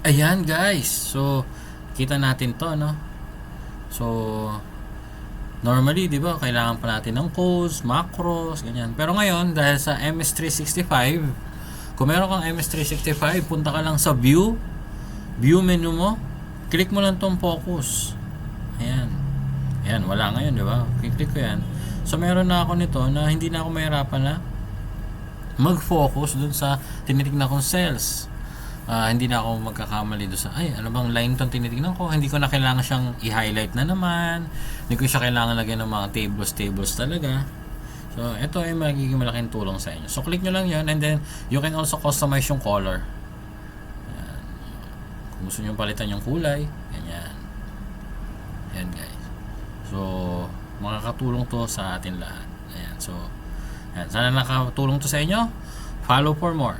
Ayan guys, so kita natin to, no? So normally, di ba, kailangan pa natin ng codes, macros, ganyan. Pero ngayon, dahil sa MS365, kung meron kang MS365, punta ka lang sa view menu mo, click mo lang tong focus. Ayan. Ayan, wala ngayon, di ba? Click ko yan. So meron na ako nito na hindi na ako mahirapan na mag-focus dun sa tinitignan kong cells. Hindi na ako magkakamali doon sa ano bang line tong tinitingnan ko, hindi ko na kailangan siyang i-highlight na naman, hindi ko siya kailangan lagyan ng mga tables talaga. So ito ay magiging malaking tulong sa inyo. So click nyo lang yan, and then you can also customize yung color. Ayan. Kung gusto nyo palitan yung kulay, ganyan. Ayan guys, so makakatulong to sa atin lahat. Ayan. So ayan. Sana nakatulong to sa inyo. Follow for more.